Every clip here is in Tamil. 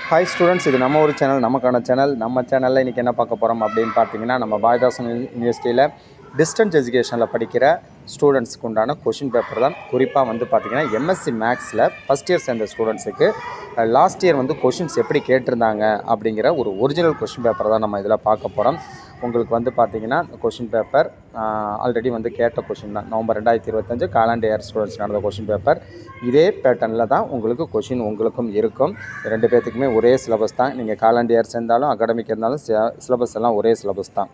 ஹாய் ஸ்டூடெண்ட்ஸ், இது நம்ம ஒரு சேனல், நமக்கான சேனல். நம்ம சேனலில் இன்றைக்கி என்ன பார்க்க போகிறோம் அப்படின்னு பார்த்தீங்கன்னா, நம்ம பாரதிதாசன் யூனிவர்சிட்டியில் டிஸ்டன்ஸ் எஜுகேஷனில் படிக்கிற ஸ்டூடெண்ட்ஸ்க்கு உண்டான கொஷின் பேப்பர் தான். குறிப்பாக வந்து பார்த்திங்கன்னா எம்எஸ்சி மேக்ஸில் ஃபஸ்ட் இயர் சேர்ந்த ஸ்டூடெண்ட்ஸுக்கு லாஸ்ட் இயர் வந்து கொஷின்ஸ் எப்படி கேட்டிருந்தாங்க அப்படிங்கிற ஒரு ஒரிஜினல் கொஷின் பேப்பர் தான் நம்ம இதில் பார்க்க போகிறோம். உங்களுக்கு வந்து பார்த்திங்கன்னா கொஷின் பேப்பர் ஆல்ரெடி வந்து கேட்ட கொஷின் தான். நவம்பர் 2025 காலாண்டு இயர் ஸ்டூடெண்ட்ஸ் நடந்த கொஷின் பேப்பர். இதே பேட்டர்னில் தான் உங்களுக்கு கொஷின் உங்களுக்கும் இருக்கும். 2 பேர்த்துக்குமே ஒரே சிலபஸ் தான். நீங்கள் காலாண்டு இயர் சேர்ந்தாலும் அகாடமிக் இருந்தாலும் சிலபஸ் எல்லாம் ஒரே சிலபஸ் தான்.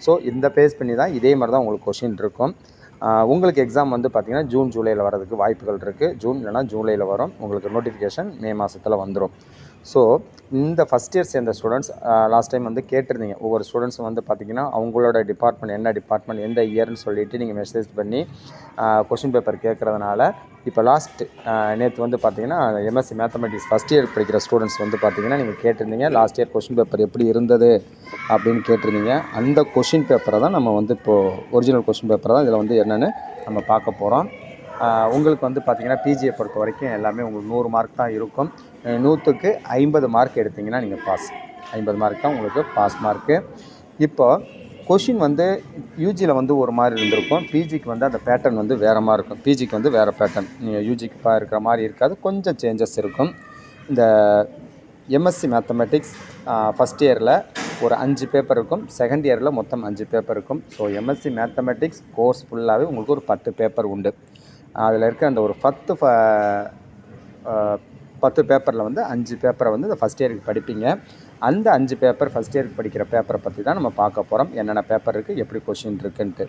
ஸோ இந்த பேஸ் பண்ணி தான் இதே மாதிரி தான் உங்களுக்கு கொஷின் இருக்கும். உங்களுக்கு எக்ஸாம் வந்து பார்த்திங்கன்னா ஜூன் ஜூலையில் வரதுக்கு வாய்ப்புகள் இருக்குது. ஜூன் இல்லைனா ஜூலையில் வரும். உங்களுக்கு நோட்டிஃபிகேஷன் மே மாதத்தில் வந்துடும். ஸோ இந்த ஃபஸ்ட் இயர் சேர்ந்த ஸ்டூடெண்ட்ஸ் லாஸ்ட் டைம் வந்து கேட்டிருந்தீங்க. ஒவ்வொரு ஸ்டூடெண்ட்ஸும் வந்து பார்த்திங்கன்னா அவங்களோட டிபார்ட்மெண்ட் என்ன டிபார்ட்மெண்ட் எந்த இயர்னு சொல்லிவிட்டு நீங்கள் மெசேஜ் பண்ணி கொஷின் பேப்பர் கேட்குறதுனால இப்போ நேற்று வந்து பார்த்திங்கன்னா எம்எஸ்சி மேத்தமெட்டிக்ஸ் ஃபஸ்ட் இயர் படிக்கிற ஸ்டூடெண்ட்ஸ் வந்து பார்த்திங்கன்னா நீங்கள் கேட்டிருந்தீங்க லாஸ்ட் இயர் கொஷின் பேப்பர் எப்படி இருந்தது அப்படின்னு கேட்டிருந்தீங்க. அந்த கொஷின் பேப்பரை தான் நம்ம வந்து இப்போது ஒரிஜினல் கொஷின் பேப்பரை தான் இதில் வந்து என்னென்னு நம்ம பார்க்க போகிறோம். உங்களுக்கு வந்து பார்த்திங்கன்னா பிஜியை பொறுத்த வரைக்கும் எல்லாமே உங்களுக்கு 100 மார்க் தான் இருக்கும். 100க்கு 50 மார்க் எடுத்திங்கன்னா நீங்கள் பாஸ். 50 மார்க் தான் உங்களுக்கு பாஸ் மார்க்கு. இப்போ கொஷின் வந்து யூஜியில் வந்து ஒரு மாதிரி இருந்திருக்கும். பிஜிக்கு வந்து அந்த பேட்டர்ன் வந்து வேறு மாதிரி இருக்கும். பிஜிக்கு வந்து வேறு பேட்டர்ன். நீங்கள் யூஜிக்கு இருக்கிற மாதிரி இருக்காது, கொஞ்சம் சேஞ்சஸ் இருக்கும். இந்த எம்எஸ்சி மேத்தமெட்டிக்ஸ் ஃபஸ்ட் இயரில் ஒரு 5 பேப்பர் இருக்கும். செகண்ட் இயரில் மொத்தம் 5 பேப்பர் இருக்கும். ஸோ எம்எஸ்சி மேத்தமெட்டிக்ஸ் கோர்ஸ் ஃபுல்லாகவே உங்களுக்கு ஒரு 10 பேப்பர் உண்டு. அதில் இருக்க அந்த ஒரு 10 பேப்பரில் வந்து 5 பேப்பரை வந்து இந்த ஃபஸ்ட் இயருக்கு படிப்பீங்க. அந்த 5 பேப்பர் ஃபஸ்ட் இயருக்கு படிக்கிற பேப்பரை பற்றி தான் நம்ம பார்க்க போகிறோம். என்னென்ன பேப்பர் இருக்குது, எப்படி கொஷின் இருக்குன்ட்டு.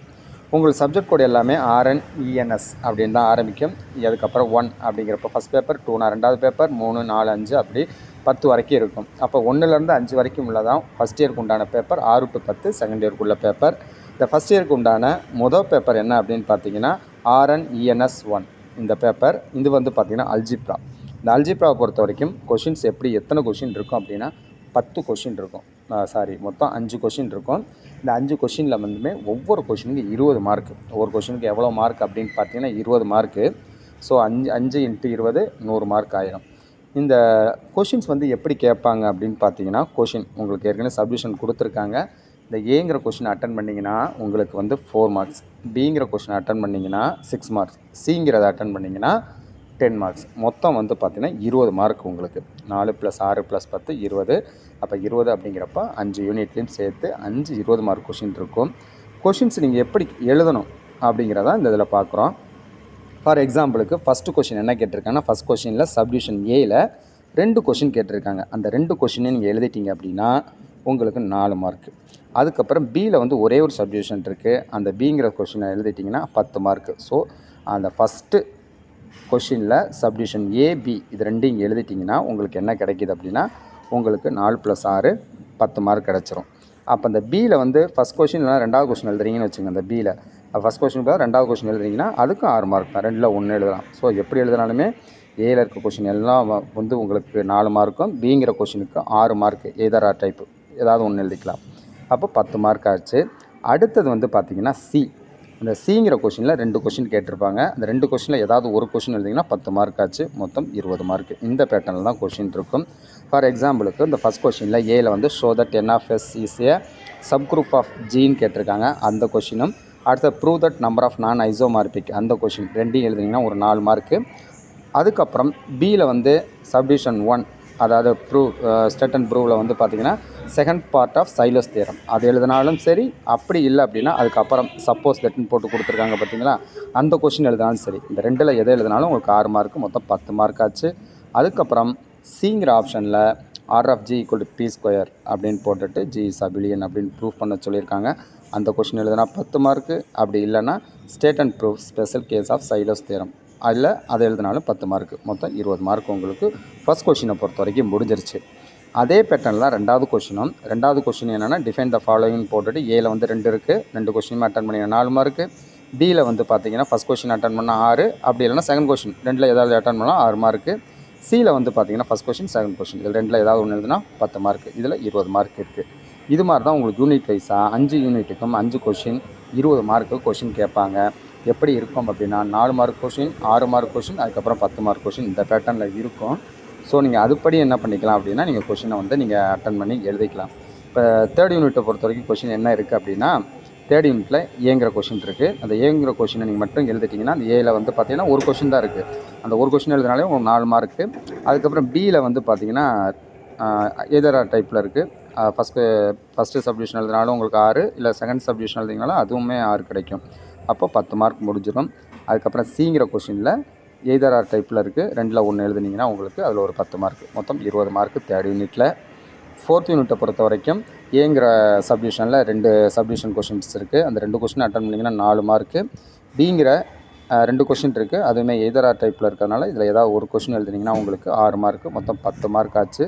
உங்களுக்கு சப்ஜெக்ட் கோடு எல்லாமே RNENS அப்படின்னு தான் ஆரம்பிக்கும். அதுக்கப்புறம் 1 அப்படிங்கிறப்ப ஃபஸ்ட் பேப்பர், 2னா 2வது பேப்பர், 3, 4, 5 அப்படி 10 வரைக்கும் இருக்கும். அப்போ 1லேருந்து 5 வரைக்கும் உள்ளதான் ஃபஸ்ட் இயருக்கு உண்டான பேப்பர். 6 to 10 செகண்ட் இயருக்கு உள்ள பேப்பர். இந்த ஃபஸ்ட் இயருக்கு உண்டான மொதல் பேப்பர் என்ன அப்படின்னு பார்த்தீங்கன்னா RNENS 1 இந்த பேப்பர். இது வந்து பார்த்திங்கன்னா அல்ஜிப்ரா. இந்த அல்ஜிப்ராவை பொறுத்த வரைக்கும் கொஷின்ஸ் எத்தனை கொஷின் இருக்கும் அப்படின்னா 10 கொஷின் இருக்கும். மொத்தம் 5 கொஷின் இருக்கும். இந்த 5 கொஷினில் வந்துமே ஒவ்வொரு கொஷினுக்கு 20 மார்க்கு. ஒவ்வொரு கொஷினுக்கு எவ்வளோ மார்க் அப்படின்னு பார்த்தீங்கன்னா 20 மார்க்கு. ஸோ 5 × 20 100 மார்க் ஆயிரும். இந்த கொஷின்ஸ் வந்து எப்படி கேட்பாங்க அப்படின்னு பார்த்தீங்கன்னா உங்களுக்கு ஏற்கனவே சப்டிவிஷன் கொடுத்துருக்காங்க. இந்த ஏங்கிற கொஷின் அட்டன் பண்ணிங்கன்னா உங்களுக்கு வந்து 4 மார்க்ஸ், பிங்கிற கொஷின் அட்டன் பண்ணிங்கன்னா 6 மார்க்ஸ், சிங்கிறத அட்டன் பண்ணிங்கன்னா 10 மார்க்ஸ். மொத்தம் வந்து பார்த்திங்கன்னா 20 மார்க் உங்களுக்கு. 4 + 6 + 10 20. அப்போ 20 அப்படிங்கிறப்ப 5 யூனிட்லேயும் சேர்த்து 5 20 மார்க் கொஷின் இருக்கும். கொஷின்ஸ் நீங்கள் எப்படி எழுதணும் அப்படிங்கிறதான் இந்த இதில் பார்க்குறோம். ஃபார் எக்ஸாம்பிளுக்கு ஃபஸ்ட்டு கொஷின் என்ன கேட்டிருக்காங்கன்னா, ஃபஸ்ட் கொஷினில் சப்டிவிஷன் ஏயில் 2 கொஷின் கேட்டிருக்காங்க. அந்த 2 கொஷினையும் நீங்கள் எழுதிட்டீங்க அப்படின்னா உங்களுக்கு 4 மார்க்கு. அதுக்கப்புறம் பியில் வந்து ஒரே ஒரு சப்டிவிஷன் இருக்குது. அந்த பிங்கிற கொஷினை எழுதிட்டிங்கன்னா 10 மார்க்கு. ஸோ அந்த ஃபஸ்ட்டு கொஷினில் சப்டிவிஷன் ஏபி இது 2 எழுதிட்டிங்கன்னா உங்களுக்கு என்ன கிடைக்கிது அப்படின்னா உங்களுக்கு 4 + 6 10 மார்க் கிடச்சிரும். அப்போ அந்த பியில் வந்து ஃபஸ்ட் கொஷின் இல்லைனா 2வது கொஷின் எழுதுறீங்கன்னு வச்சுங்க. அந்த பியில் ஃபஸ்ட் கொஷின் 2வது கொஷின் எழுதுறீங்கன்னா அதுக்கும் 6 மார்க் தான். 2ல் 1 எழுதலாம். ஸோ எப்படி எழுதினாலுமே ஏயில் இருக்க கொஷின் எல்லாம் வந்து உங்களுக்கு 4 மார்க்கும், பிங்கிற கொஷினுக்கு 6 மார்க்கு. எதர் ஆர் டைப்பு ஏதாவது ஒன்று எழுதிக்கலாம். அப்போ 10 மார்க் ஆச்சு. அடுத்தது வந்து பார்த்திங்கன்னா இந்த சிங்கிற கொஷினில் 2 கொஷின் கேட்டிருப்பாங்க. அந்த 2 கொஷினில் ஏதாவது ஒரு கொஷின் எழுதிங்கன்னா 10 மார்க் ஆச்சு. மொத்தம் 20 மார்க். இந்த பேட்டர்னில் தான் கொஷின் இருக்கும். ஃபார் எக்ஸாம்பிளுக்கு இந்த ஃபஸ்ட் கொஷினில் ஏயில் வந்து show that n of s is a subgroup of ஜீன் கேட்டிருக்காங்க. அந்த கொஷினும் அடுத்த prove that number of non isomorphic அந்த கொஷின் 2 எழுதிங்கன்னா ஒரு 4 மார்க்கு. அதுக்கப்புறம் பியில் வந்து சப்டிவிஷன் 1 அதாவது ஸ்டேட் அண்ட் ப்ரூவில் வந்து பார்த்திங்கன்னா second part of Sylow's theorem அது எழுதினாலும் சரி. அப்படி இல்லை அப்படின்னா அதுக்கப்புறம் சப்போஸ் தட்னு போட்டு கொடுத்துருக்காங்க பார்த்தீங்களா, அந்த கொஷின் எழுதினாலும் சரி. இந்த 2ல் எதை எழுதினாலும் உங்களுக்கு 6 மார்க்கு. மொத்தம் 10 மார்க் ஆச்சு. அதுக்கப்புறம் சிங்கிற ஆப்ஷனில் R of G = P² அப்படின்னு போட்டுட்டு G is abelian அப்படின்னு ப்ரூவ் பண்ண சொல்லியிருக்காங்க. அந்த கொஷின் எழுதினா 10 மார்க்கு. அப்படி இல்லைன்னா state and prove special case of Sylow's theorem அதில் அதை எழுதினாலும் 10 மார்க்கு. மொத்தம் 20 மார்க் உங்களுக்கு ஃபஸ்ட் கொஷினை பொறுத்த வரைக்கும் முடிஞ்சிருச்சு. அதே பேட்டர்னில் 2வது கொஷினும். 2வது கொஷின் என்னென்னா டிஃபைன் த ஃபாலோயிங் போட்டுட்டு ஏயில் வந்து 2 இருக்குது. 2 கொஷினுமே அட்டன் பண்ணிங்கன்னா 4 மார்க்கு. பியில் வந்து பார்த்திங்கன்னா ஃபஸ்ட் கொஷின் அட்டன் பண்ணால் 6, அப்படி இல்லைனா செகண்ட் கொஷின் 2ல் ஏதாவது அட்டன் பண்ணால் 6 மார்க்கு. சியில் வந்து பார்த்திங்கன்னா ஃபஸ்ட் கொஷின் செகண்ட் கொஷின் இது 2ல் ஏதாவது ஒன்று எழுதுனா 10 மார்க்கு. இதில் 20 மார்க் இருக்குது. இது மாதிரி தான் உங்களுக்கு யூனிட் வைஸாக 5 யூனிட்டுக்கும் 5 கொஷின் 20 மார்க்கு கொஷின் கேட்பாங்க. எப்படி இருக்கும் அப்படின்னா 4 மார்க் கொஷின், 6 மார்க் கொஷின், அதுக்கப்புறம் 10 மார்க் கொஷின் இந்த பேட்டர்னில் இருக்கும். ஸோ நீங்கள் அதுபடி என்ன பண்ணிக்கலாம் அப்படின்னா நீங்கள் கொஷினை வந்து நீங்கள் அட்டன் பண்ணி எழுதிக்கலாம். இப்போ தேர்ட் யூனிட்டை பொறுத்த வரைக்கும் கொஷின் என்ன இருக்குது அப்படின்னா, தேர்ட் யூனிட்டில் ஏங்கிற கொஷின் இருக்குது. அந்த ஏங்கிற கொஷினை நீங்கள் மட்டும் எழுதிட்டிங்கன்னா அந்த ஏயில் வந்து பார்த்தீங்கன்னா ஒரு கொஷின் தான் இருக்குது. அந்த ஒரு கொஷின் எழுதினாலே உங்களுக்கு 4 மார்க்கு. அதுக்கப்புறம் பியில் வந்து பார்த்தீங்கன்னா எதர் டைப்பில் இருக்குது. ஃபஸ்ட்டு சப்டிவிஷன் எழுதினாலும் உங்களுக்கு 6, இல்லை செகண்ட் சப்டிவிஷன் எழுதினாலும் அதுவுமே 6 கிடைக்கும். அப்போ 10 மார்க் முடிஞ்சிடும். அதுக்கப்புறம் சிங்கிற கொஷினில் எய்தர் ஆர் டைப்பில் இருக்குது. 2ல் 1 எழுதுனீங்கன்னா உங்களுக்கு அதில் ஒரு 10 மார்க், மொத்தம் 20 மார்க்கு தேர்ட் யூனிட்டில். ஃபோர்த் யூனிட்டை பொறுத்த வரைக்கும் ஏங்கிற சப்டிவிஷனில் 2 சப்டிவிஷன் கொஷின்ஸ் இருக்குது. அந்த 2 கொஷின் அட்டன் பண்ணிங்கன்னா 4 மார்க்கு. பிங்கிற 2 கொஷின் இருக்குது. அதுவுமே எய்தர் ஆர் டைப்பில் இருக்கிறதுனால இதில் ஏதாவது ஒரு கொஷின் எழுதுனீங்கன்னா உங்களுக்கு 6 மார்க்கு, மொத்தம் 10 மார்க் ஆச்சு.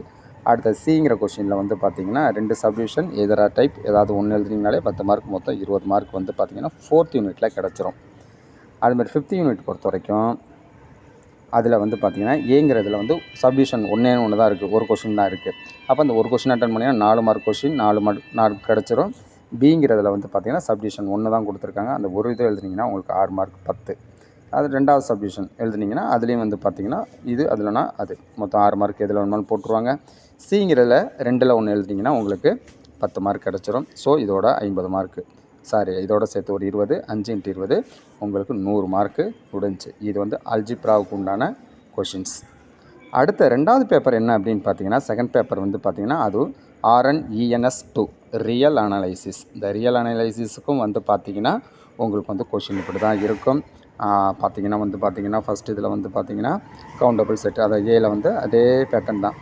அடுத்த சிங்கிற கொஷினில் வந்து பார்த்திங்கன்னா 2 சப்டிவிஷன் எய்தர் ஆர் டைப் ஏதாவது ஒன்று எழுதுனீங்கனாலே 10 மார்க், மொத்தம் 20 மார்க் வந்து பார்த்திங்கன்னா ஃபோர்த் யூனிட்டில் கிடச்சிரும். அதுமாதிரி ஃபிஃப்த் யூனிட் பொறுத்த வரைக்கும் அதில் வந்து பார்த்திங்கன்னா ஏங்கிறதுல வந்து சப்டிவிஷன் ஒன்று தான் இருக்குது, ஒரு கொஷின் தான் இருக்குது. அப்போ அந்த ஒரு கொஷின் அட்டன் பண்ணிங்கன்னா 4 மார்க் கொஷின் 4 மார்க் கிடச்சிரும். பிங்கிறதுல வந்து பார்த்திங்கன்னா சப்டிவிஷன் 1 தான் கொடுத்துருக்காங்க. அந்த ஒரு இது எழுதுனீங்கன்னா உங்களுக்கு 6 மார்க் 10. அது 2வது சப்டிவிஷன் எழுதுனீங்கன்னா அதுலேயும் வந்து பார்த்திங்கன்னா இது அதுலனா அது மொத்தம் 6 மார்க் எதில் வேணுமாலும் போட்டுருவாங்க. சிங்கிறதுல 2ல் 1 எழுதிட்டிங்கன்னா உங்களுக்கு 10 மார்க் கிடச்சிரும். ஸோ இதோட 50 மார்க்கு, இதோட சேர்த்து ஒரு 20, 5 × 20 உங்களுக்கு 100 மார்க்கு முடிஞ்சு. இது வந்து அல்ஜிப்ராவுக்கு உண்டான கொஷின்ஸ். அடுத்த 2வது பேப்பர் என்ன அப்படின்னு பார்த்தீங்கன்னா, செகண்ட் பேப்பர் வந்து பார்த்திங்கன்னா அது RNENS2 ரியல் அனலைசிஸ். இந்த ரியல் அனலைசிஸுக்கும் வந்து பார்த்திங்கன்னா உங்களுக்கு வந்து கொஷின் இப்படி தான் இருக்கும். பார்த்திங்கன்னா வந்து பார்த்திங்கன்னா ஃபஸ்ட் இதில் வந்து பார்த்திங்கன்னா கவுண்டபிள் செட், அதை ஏல வந்து அதே பேட்டர்ன் தான்.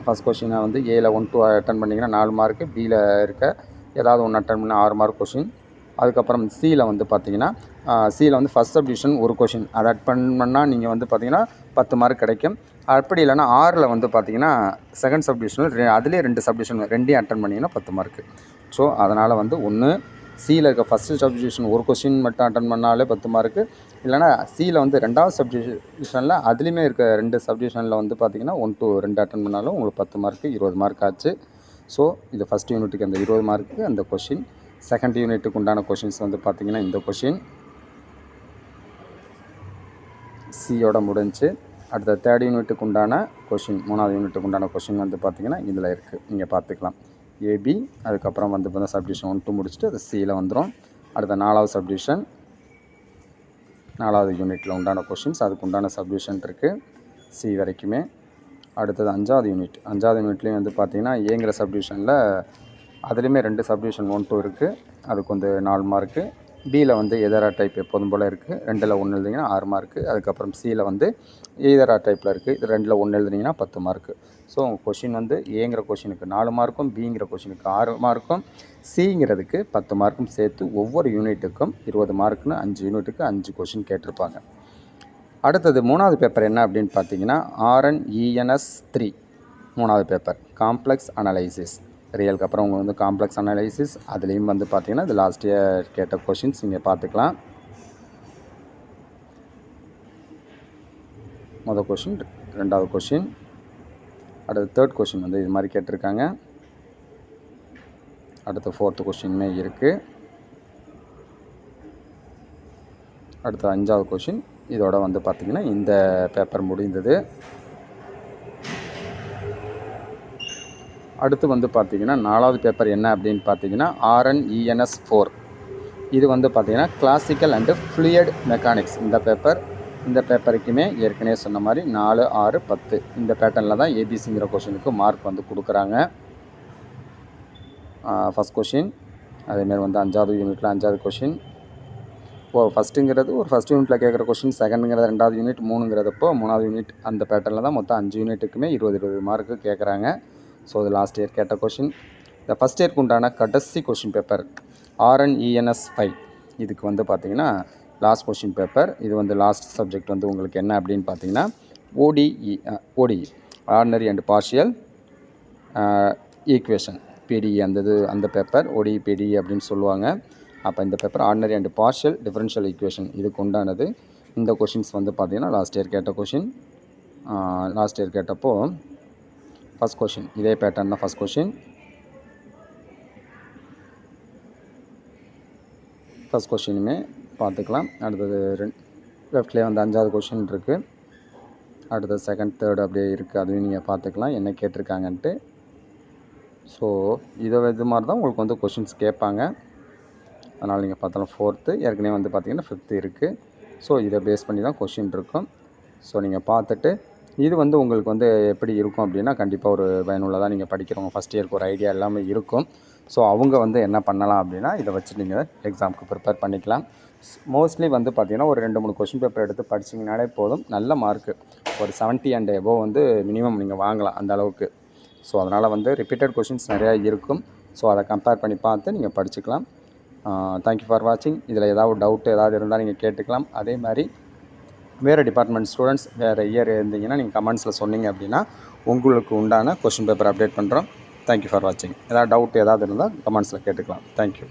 ஃபஸ்ட் கொஷினை வந்து ஏல 1 to அட்டன் பண்ணிங்கன்னா 4 மார்க்கு. பியில் இருக்க ஏதாவது ஒன்று அட்டன் பண்ணால் 6 மார்க் கொஷின். அதுக்கப்புறம் சியில் வந்து பார்த்திங்கன்னா சியில் வந்து ஃபஸ்ட் சப்டிவிஷன் ஒரு கொஷின் அதை அட்டன் பண்ணால் நீங்கள் வந்து பார்த்திங்கன்னா 10 மார்க் கிடைக்கும். அப்படி இல்லைனா 6ல் வந்து பார்த்திங்கன்னா செகண்ட் சப்டிவிஷனில் அதுலேயே 2 சப்டிவிஷன் 2யும் அட்டன் பண்ணிங்கன்னா 10 மார்க்கு. ஸோ அதனால் வந்து ஒன்று சியில் இருக்க ஃபஸ்ட்டு சப்டிவிஷன் ஒரு கொஷின் மட்டும் அட்டன் பண்ணாலே 10 மார்க்கு, இல்லைனா சியில் வந்து 2வது சப்டிவிஷனில் அதுலேயுமே இருக்க 2 சப்டிவிஷனில் வந்து பார்த்திங்கன்னா 1 to 2 அட்டன் பண்ணாலும் உங்களுக்கு 10 மார்க்கு 20 மார்க் ஆச்சு. ஸோ இது ஃபஸ்ட் யூனிட்டுக்கு அந்த 20 மார்க்கு அந்த கொஷின். செகண்ட் யூனிட்டுக்கு உண்டான கொஷின்ஸ் வந்து பார்த்திங்கன்னா இந்த கொஷின் சியோட முடிஞ்சு. அடுத்த தேர்ட் யூனிட்டுக்கு உண்டான கொஷின், 3வது யூனிட்டுக்கு உண்டான கொஷின் வந்து பார்த்திங்கன்னா இதில் இருக்குது, நீங்கள் பார்த்துக்கலாம். ஏபி அதுக்கப்புறம் வந்து பார்த்தா சப்டிவிஷன் 1 to முடிச்சுட்டு அது சியில் வந்துடும். அடுத்த 4வது சப்டிவிஷன் 4வது யூனிட்டில் உண்டான கொஷின்ஸ், அதுக்கு உண்டான சப்டிவிஷன் இருக்குது சி வரைக்குமே. அடுத்தது 5வது யூனிட்லேயும் வந்து பார்த்திங்கன்னா ஏங்கிற சப்டிவிஷனில் அதுலேயுமே 2 சப்டிவிஷன் 1 to இருக்குது, அதுக்கு வந்து 4 மார்க்கு. பியில் வந்து எதரா டைப் எப்போதும் போல் இருக்குது, 2ல் 1 எழுதிங்கன்னா 6 மார்க்கு. அதுக்கப்புறம் சியில் வந்து எதரா டைப்பில் இருக்குது, இது 2ல் 1 எழுதினீங்கன்னா 10 மார்க்கு. ஸோ உங்கள் கொஷின் வந்து ஏங்கிற கொஷினுக்கு 4 மார்க்கும், பிங்கிற கொஷினுக்கு 6 மார்க்கும், சிங்கிறதுக்கு 10 மார்க்கும் சேர்த்து ஒவ்வொரு யூனிட்டுக்கும் 20 மார்க்குன்னு 5 யூனிட்டுக்கு 5 கொஷின் கேட்டிருப்பாங்க. அடுத்தது 3வது பேப்பர் என்ன அப்படின்னு பார்த்தீங்கன்னா RNENS3 3வது பேப்பர் காம்ப்ளெக்ஸ் அனலைசிஸ். ரியலுக்கு அப்புறம் உங்களுக்கு வந்து காம்ப்ளெக்ஸ் அனலைசிஸ், அதுலேயும் வந்து பார்த்திங்கன்னா இது லாஸ்ட் இயர் கேட்ட கொஷின்ஸ் நீங்கள் பார்த்துக்கலாம். மொதல் கொஷின், 2வது கொஷின், அடுத்து தேர்ட் கொஷின் வந்து இது மாதிரி கேட்டிருக்காங்க. அடுத்து 4th கொஷினுமே இருக்குது. அடுத்து 5வது கொஷின். இதோட வந்து பார்த்திங்கன்னா இந்த பேப்பர் முடிந்தது. அடுத்து வந்து பார்த்திங்கன்னா 4வது பேப்பர் என்ன அப்படின்னு பார்த்தீங்கன்னா RNENS4. இது வந்து பார்த்திங்கன்னா கிளாசிக்கல் அண்டு ஃப்ளூயிட் மெக்கானிக்ஸ். இந்த பேப்பருக்குமே ஏற்கனவே சொன்ன மாதிரி 4, 6, 10 இந்த பேட்டர்னில் தான் ஏபிசிங்கிற கொஷினுக்கு மார்க் வந்து கொடுக்குறாங்க. ஃபஸ்ட் கொஷின் அதேமாதிரி வந்து 5வது யூனிட்டில் 5வது கொஷின். ஃபஸ்ட்டுங்கிறது ஒரு ஃபஸ்ட் யூனிட்டில் கேட்குற கொஷின், செகண்டுங்கிறது 2வது யூனிட், 3ங்கிறதப்போ 3வது யூனிட். அந்த பேட்டர்னில் தான் மொத்தம் 5 யூனிட்டுக்குமே 20 மார்க்கு கேட்குறாங்க. ஸோ இது லாஸ்ட் இயர் கேட்ட கொஷின். இந்த ஃபஸ்ட் இயருக்கு உண்டான கடைசி கொஷின் பேப்பர் RNENS5. இதுக்கு வந்து பார்த்திங்கன்னா லாஸ்ட் கொஷின் பேப்பர். இது வந்து லாஸ்ட் சப்ஜெக்ட் வந்து உங்களுக்கு என்ன அப்படின்னு பார்த்தீங்கன்னா ODE ordinary and partial equation PDE. அந்த பேப்பர் ODE PDE அப்படின்னு சொல்லுவாங்க. அப்போ இந்த paper ordinary and partial differential equation இதுக்கு உண்டானது. இந்த கொஷின்ஸ் வந்து பார்த்திங்கன்னா லாஸ்ட் இயர் கேட்ட கொஷின். லாஸ்ட் இயர் கேட்டப்போ ஃபஸ்ட் கொஷின் இதே பேட்டர்ன் தான். ஃபஸ்ட் கொஷினுமே பார்த்துக்கலாம். அடுத்தது லெஃப்ட்லேயே வந்து 5வது கொஷின் இருக்குது. அடுத்த செகண்ட், தேர்ட் அப்படியே இருக்குது. அதையும் நீங்கள் பார்த்துக்கலாம் என்ன கேட்டிருக்காங்கன்ட்டு. ஸோ இது மாதிரி தான் உங்களுக்கு வந்து கொஷின்ஸ் கேட்பாங்க. அதனால் நீங்கள் பார்த்தாலும் 4th ஏற்கனவே வந்து பார்த்திங்கன்னா 5th இருக்குது. ஸோ இதை பேஸ் பண்ணி தான் கொஷின் இருக்கும். ஸோ நீங்கள் பார்த்துட்டு இது வந்து உங்களுக்கு வந்து எப்படி இருக்கும் அப்படின்னா, கண்டிப்பாக ஒரு பயனுள்ளதாக நீங்கள் படிக்கிறவங்க ஃபஸ்ட் இயருக்கு ஒரு ஐடியா எல்லாமே இருக்கும். ஸோ அவங்க வந்து என்ன பண்ணலாம் அப்படின்னா, இதை வச்சு நீங்கள் எக்ஸாமுக்கு ப்ரிப்பேர் பண்ணிக்கலாம். மோஸ்ட்லி வந்து பார்த்திங்கன்னா ஒரு 2-3 கொஷின் பேப்பர் எடுத்து படிச்சிங்கனாலே போதும். நல்ல மார்க்கு ஒரு 70 அண்ட் எபோவ் வந்து மினிமம் நீங்கள் வாங்கலாம் அந்த அளவுக்கு. ஸோ அதனால் வந்து ரிப்பீட்டட் கொஷின்ஸ் நிறையா இருக்கும். ஸோ அதை கம்பேர் பண்ணி பார்த்து நீங்கள் படிச்சுக்கலாம். தேங்க்யூ ஃபார் வாட்சிங். இதில் ஏதாவது டவுட் ஏதாவது இருந்தால் நீங்கள் கேட்டுக்கலாம். அதே மாதிரி வேறு டிபார்ட்மெண்ட் ஸ்டூடெண்ட்ஸ் வேறு இயர் இருந்தீங்கன்னா நீங்கள் கமெண்ட்ஸில் சொன்னீங்க அப்படின்னா உங்களுக்கு உண்டான கொஷின் பேப்பர் அப்டேட் பண்ணுறோம். தேங்க்யூ ஃபார் வாட்சிங். ஏதாவது டவுட் ஏதாவது இருந்தால் கமெண்ட்ஸில் கேட்டுக்கலாம். தேங்க்யூ.